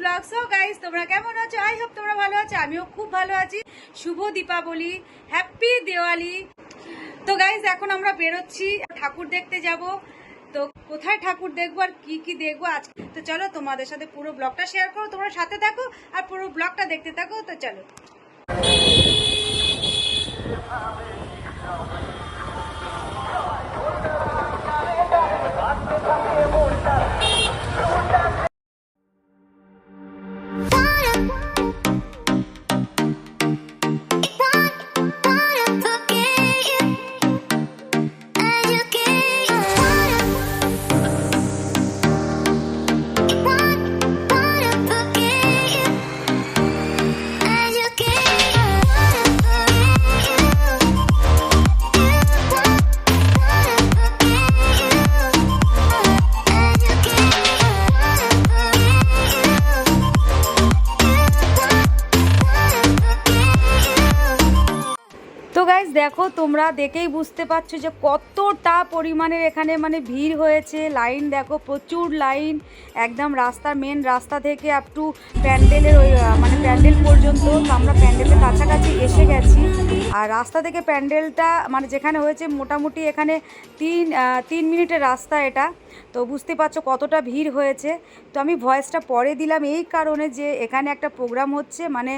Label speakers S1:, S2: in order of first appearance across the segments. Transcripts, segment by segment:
S1: Blog. So guys, তোমরা কেমন আছো? আই হোপ তোমরা ভালো আছো, আমিও খুব ভালো আছি। শুভ দীপাবলি, হ্যাপি দিওয়ালি। তো গাইস, এখন আমরা বেরোচ্ছি ঠাকুর দেখতে যাব। তো কোথায় ঠাকুর দেখবো আর কি কি দেখবো আজকে, তো চলো তোমাদের সাথে পুরো ব্লগটা শেয়ার করো। তোমরা সাথে থাকো আর পুরো ব্লগটা দেখতে থাকো। তো চলো। তো গাইজ দেখো, তোমরা দেখেই বুঝতে পারছো যে কতটা পরিমাণের এখানে মানে ভিড় হয়েছে। লাইন দেখো, প্রচুর লাইন, একদম রাস্তার মেন রাস্তা থেকে আপ টু প্যান্ডেলের ওই মানে প্যান্ডেল পর্যন্ত। তো আমরা প্যান্ডেলের কাছাকাছি এসে গেছি। আর রাস্তা থেকে প্যান্ডেলটা মানে যেখানে হয়েছে মোটামুটি এখানে তিন মিনিটের রাস্তা এটা। তো বুঝতে পারছো কতটা ভিড় হয়েছে। তো আমি ভয়েসটা পরে দিলাম এই কারণে যে এখানে একটা প্রোগ্রাম হচ্ছে, মানে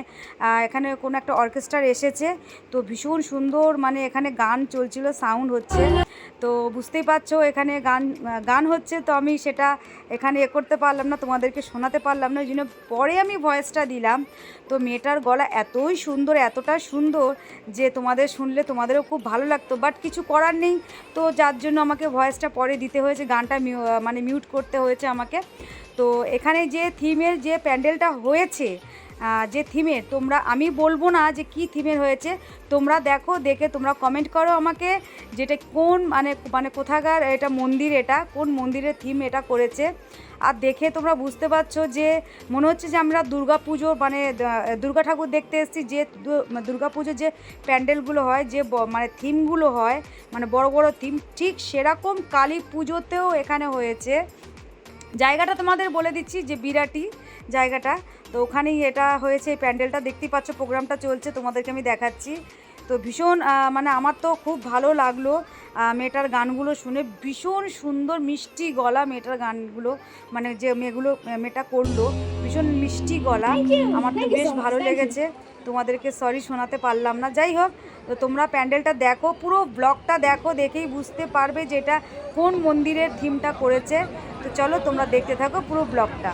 S1: এখানে কোনো একটা অর্কেস্ট্রার এসেছে। তো ভীষণ সুন্দর মানে এখানে গান চলছিল, সাউন্ড হচ্ছে। তো বুঝতেই পারছো এখানে গান হচ্ছে। তো আমি সেটা এখানে করতে পারলাম না, তোমাদেরকে শোনাতে পারলাম না, ওই জন্য পরে আমি ভয়েসটা দিলাম। তো মেয়েটার গলা এতই সুন্দর, এতটা সুন্দর যে তোমাদের শুনলে তোমাদেরও খুব ভালো লাগতো, বাট কিছু করার নেই। তো যার জন্য আমাকে ভয়েসটা পরে দিতে হয়েছে, গানটা মানে মিউট করতে হয়েছে আমাকে। তো এখানে যে থিমের যে প্যান্ডেলটা হয়েছে, যে থিমের, আমি বলবো না যে কি থিমের হয়েছে, তোমরা দেখো, দেখে তোমরা কমেন্ট করো আমাকে যেটা কোন মানে কোথাকার এটা মন্দির, এটা কোন মন্দিরের থিম এটা করেছে। আর দেখে তোমরা বুঝতে পারছো যে মনে হচ্ছে যে আমরা দুর্গা পুজো মানে দুর্গা ঠাকুর দেখতে এসেছি। যে দুর্গা পুজোর যে প্যান্ডেলগুলো হয়, যে মানে থিমগুলো হয়, মানে বড় বড় থিম, ঠিক সেরকম কালী পুজোতেও এখানে হয়েছে। জায়গাটা তোমাদের বলে দিচ্ছি যে বিরাটি জায়গাটা, তো ওখানেই এটা হয়েছে। এই প্যান্ডেলটা দেখতেই পাচ্ছ, প্রোগ্রামটা চলছে, তোমাদেরকে আমি দেখাচ্ছি। তো ভীষণ মানে আমার তো খুব ভালো লাগলো মেয়েটার গানগুলো শুনে। ভীষণ সুন্দর মিষ্টি গলা মেয়েটার গানগুলো, মানে যে মেয়েটা করলো, ভীষণ মিষ্টি গলা। আমার তো বেশ ভালো লেগেছে, তোমাদেরকে সরি শোনাতে পারলাম না। যাই হোক, তো তোমরা প্যান্ডেলটা দেখো, পুরো ব্লগটা দেখো, দেখেই বুঝতে পারবে যে এটা কোন মন্দিরের থিমটা করেছে। তো চলো তোমরা দেখতে থাকো পুরো ব্লগটা।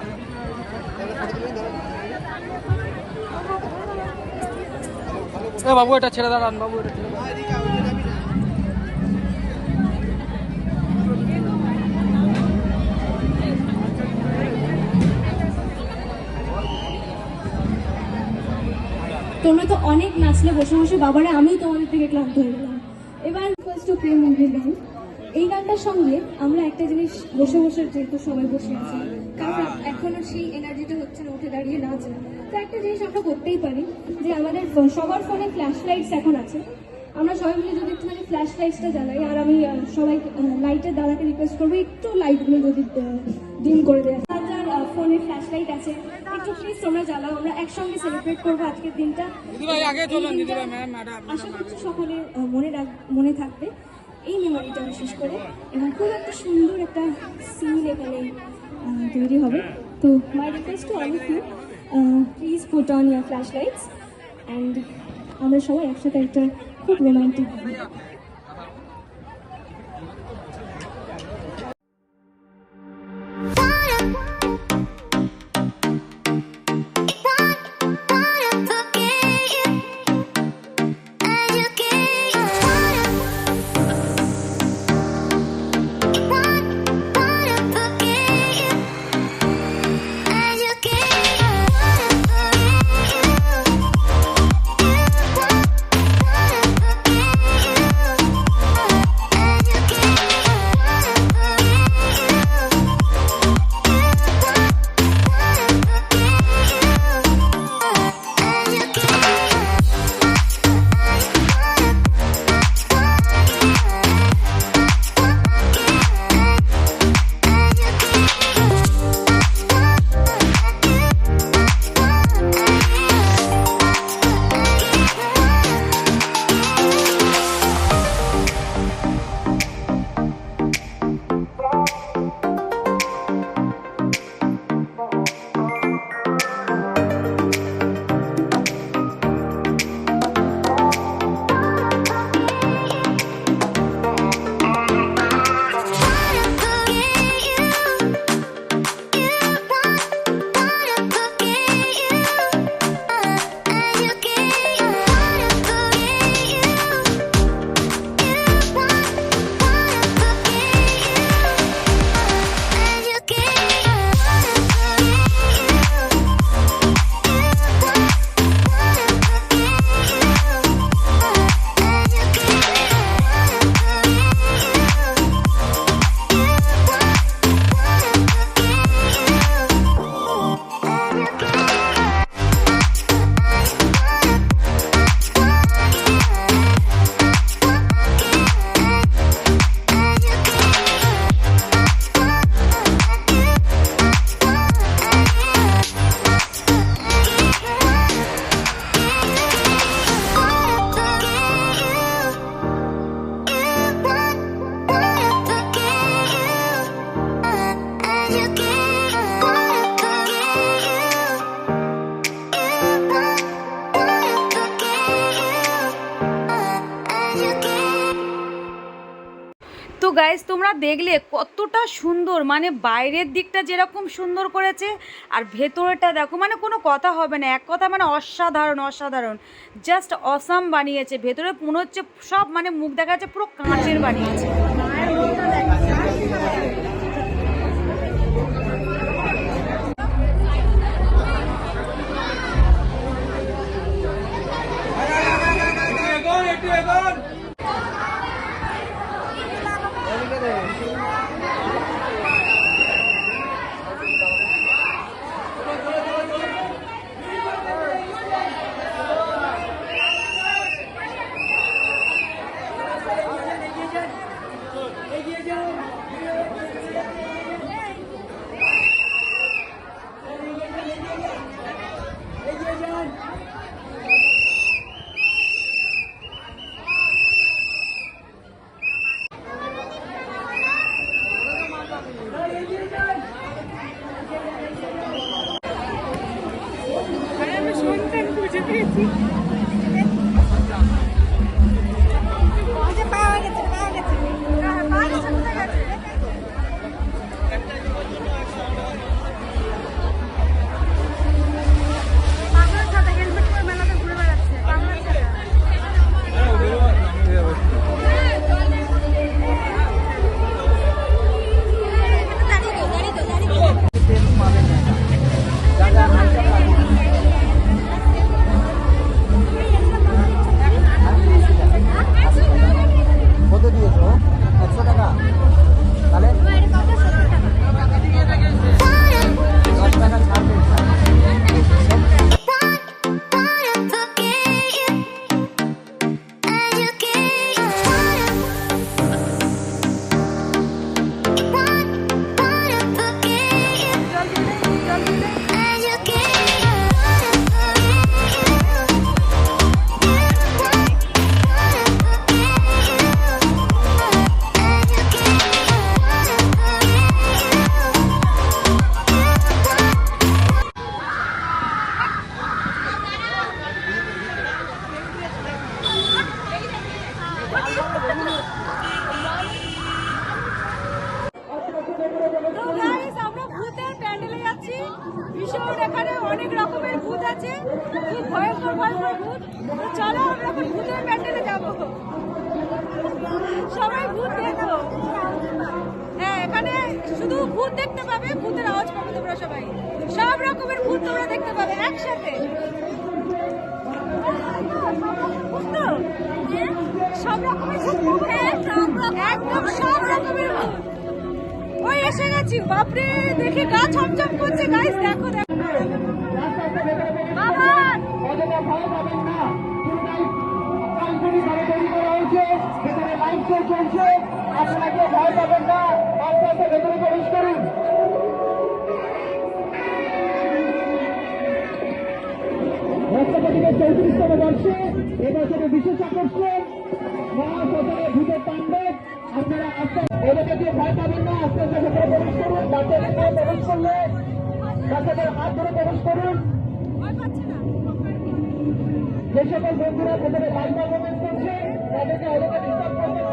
S2: বাবু এটা ছেড়ে দাঁড়ান, বাবু এটা ছেড়ে দাঁড়ান।
S3: তোমরা তো অনেক নাচলে বসে বসে, বাবারে আমি তোমাদের থেকে ক্লান্ত হয়ে গেলাম। এবার ফার্স্ট টু প্রেম মুভির গান। এই গানটার সঙ্গে আমরা একটা জিনিস বসে বসে, যেহেতু সবাই বসে আছে, কারণ এখনো সেই এনার্জিটা হচ্ছে না উঠে দাঁড়িয়ে নাচা, তো একটা জিনিস আমরা করতেই পারি যে আমাদের সবার ফোনে ফ্ল্যাশ লাইটস এখন আছে, আমরা সবাই মিলে যদি একটুখানি ফ্ল্যাশ লাইটসটা জ্বালাই। আর আমি সবাই লাইটের দাদাকে রিকোয়েস্ট করবো একটু লাইটগুলো যদি ডিম করে দেয়। যার ফোনে ফ্ল্যাশ লাইট আছে একটু প্লিজ তোমরা জ্বালাও, আমরা একসঙ্গে সেলিব্রেট করবো আজকের দিনটা। আশা করছি সকলের মনে থাকবে এই মেমোরিটা বিশেষ করে, এবং খুব একটা সুন্দর একটা সিন এখানে তৈরি হবে। তো my request to all of you, please put on your flash lights and আমরা সবাই একসাথে একটা খুব রোমান্টিক
S1: গাইস তোমরা দেখলে কতটা সুন্দর, মানে বাইরের দিকটা যেরকম সুন্দর করেছে আর ভেতরেটা দেখো, মানে কোনো কথা হবে না, এক কথা মানে অসাধারণ অসাধারণ, জাস্ট অসাম বানিয়েছে। ভেতরে মনে হচ্ছে সব মানে মুখ দেখা যাচ্ছে পুরো কাঁচের বানিয়েছে। ভীষণ এখানে অনেক রকমের ভূত আছে, খুব ভয়ঙ্কর ভয়ঙ্কর ভূত। চলো আমরা এখন ভূতের প্যান্ডেলে যাবো, সবাই ভূত দেখো। হ্যাঁ, এখানে শুধু ভূত দেখতে পাবে, ভূতের আওয়াজ পাবে তোমরা সবাই, সব রকমের ভূত তোমরা দেখতে পাবে একসাথে। সব রকমের ভূত, একদম সব রকমের ভূত। ওই এসে গেছি, বাপরে দেখে গা ছমছম করছে। গাইস দেখো দেখো, বাবা
S4: আপনাকে ভয় পাবেন না, আপনাকে ভেতরে প্রবেশ করুন। রাষ্ট্রপতিদের 34তম বর্ষে এবছরের বিশেষ আকর্ষণ মহাপ্রচারে ভূতের তাণ্ডব। আপনারা এলাকা দিয়ে ভয় পাবেন না, আপনাদের ভেতরে প্রবেশ করুন। বাচ্চাদের প্রবেশ করলে বাচ্চাদের হাত ধরে প্রবেশ করুন। যে সকল বন্ধুরা ভেতরে লাইভ পারফরমেন্স করছে তাদেরকে এলাকা ডিস্টার্ব করবেন।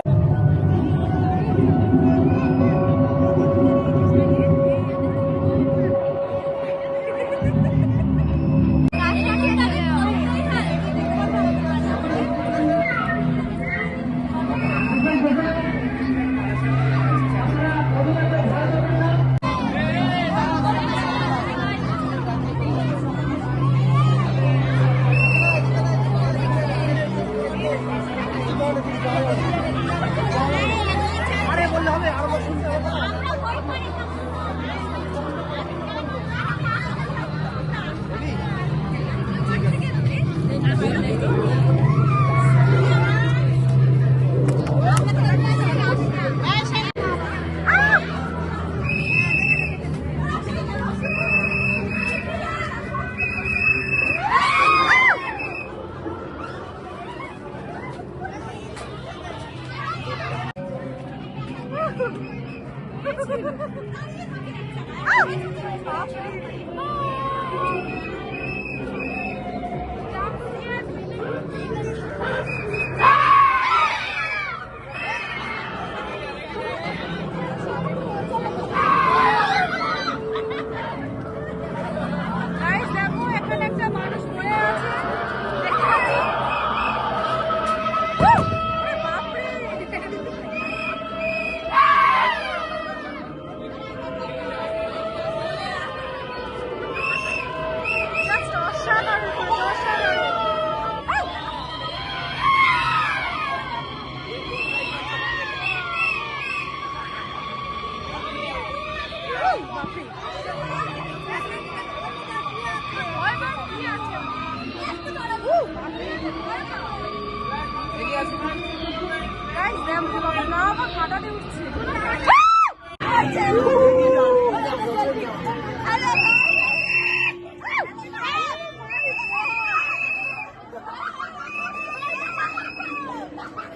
S1: হাঁটাতে উঠছে।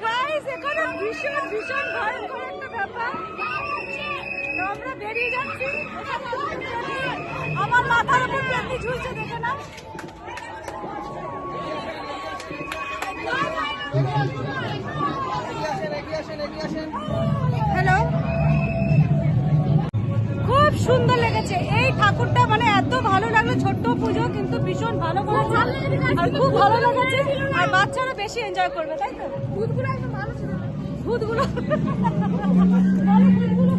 S1: Guys, এখানে ভীষণ ভীষণ ভয়ঙ্কর একটা ব্যাপার। তো আমরা বেরিয়ে যাচ্ছি। আমার মাথার উপর পেন্টি ঝুলছে, দেখে না? হ্যালো, খুব সুন্দর লেগেছে এই ঠাকুরটা, মানে এত ভালো লাগলো। ছোট্ট পুজো কিন্তু ভীষণ ভালো করেছে আর খুব ভালো লেগেছে। আর বাচ্চারা বেশি এনজয় করবে, তাই তো? ভূতগুলো একদম ভালো ছিল, ভূতগুলো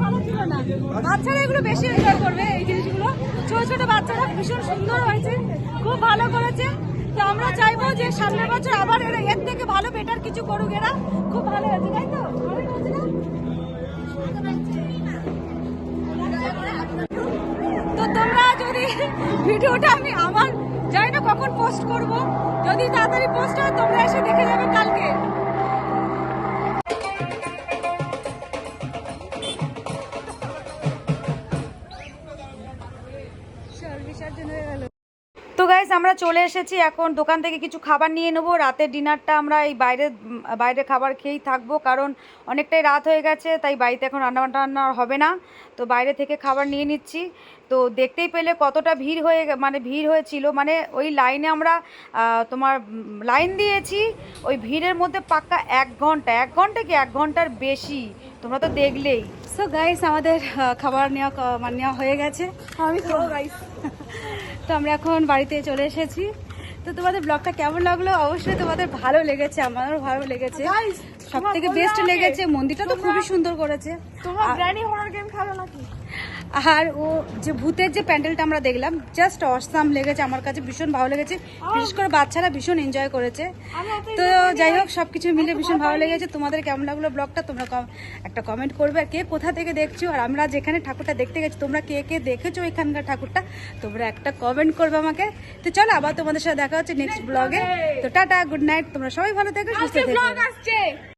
S1: ভালো ছিল না। বাচ্চারা এগুলো বেশি এনজয় করবে, এই জিনিসগুলো। ছোট ছোট বাচ্চারা ভীষণ সুন্দর হয়েছে, খুব ভালো করেছে। তো আমরা চাইবো যে সামনের বছর আবার এরা এর থেকে ভালো বেটার কিছু করুক। এরা খুব ভালো হয়েছে, তাই তো? তো তোমরা যদি ভিডিওটা আমি আমার জানি না কখন পোস্ট করব, যদি তাড়াতাড়ি পোস্ট হয় তোমরা এসে দেখে যাবে কালকে। তো গাইস আমরা চলে এসেছি, এখন দোকান থেকে কিছু খাবার নিয়ে নেবো। রাতের ডিনারটা আমরা এই বাইরে খাবার খেয়েই থাকবো, কারণ অনেকটাই রাত হয়ে গেছে, তাই বাড়িতে এখন রান্না হবে না। তো বাইরে থেকে খাবার নিয়ে নিচ্ছি। তো দেখতেই পেলে কতটা ভিড় হয়েছিল, মানে ওই লাইনে আমরা তোমার লাইন দিয়েছি, ওই ভিড়ের মধ্যে পাক্কা 1 ঘন্টার বেশি, তোমরা তো দেখলেই। সো গাইস আমাদের খাবার নেওয়া হয়ে গেছে। আমি খাবো গাইস। তো আমরা এখন বাড়িতে চলে এসেছি। তো তোমাদের ব্লগটা কেমন লাগলো? অবশ্যই তোমাদের ভালো লেগেছে, আমারও ভালো লেগেছে, সব থেকে বেস্ট লেগেছে। মন্দিরটা তো খুবই সুন্দর করেছে।
S3: তোমরা গ্র্যানি হরর গেম খেলো নাকি?
S1: আর ও যে ভূতের যে প্যান্ডেলটা আমরা দেখলাম, জাস্ট অসাম লেগেছে, আমার কাছে ভীষণ ভালো লেগেছে। বিশেষ করে বাচ্চারা ভীষণ এনজয় করেছে। তো যাই হোক, সবকিছু মিলে ভীষণ ভালো লেগেছে। তোমাদের কেমন লাগলো ব্লগটা তোমরা একটা কমেন্ট করবে। আর কে কোথা থেকে দেখছো, আর আমরা যেখানে ঠাকুরটা দেখতে গেছি তোমরা কে কে দেখেছো এখানকার ঠাকুরটা, তোমরা একটা কমেন্ট করবে আমাকে। তো চলো আবার তোমাদের সাথে দেখা হচ্ছে নেক্সট ব্লগে। তো টাটা, গুড নাইট, তোমরা সবাই ভালো থেকো, সুস্থ থেকো।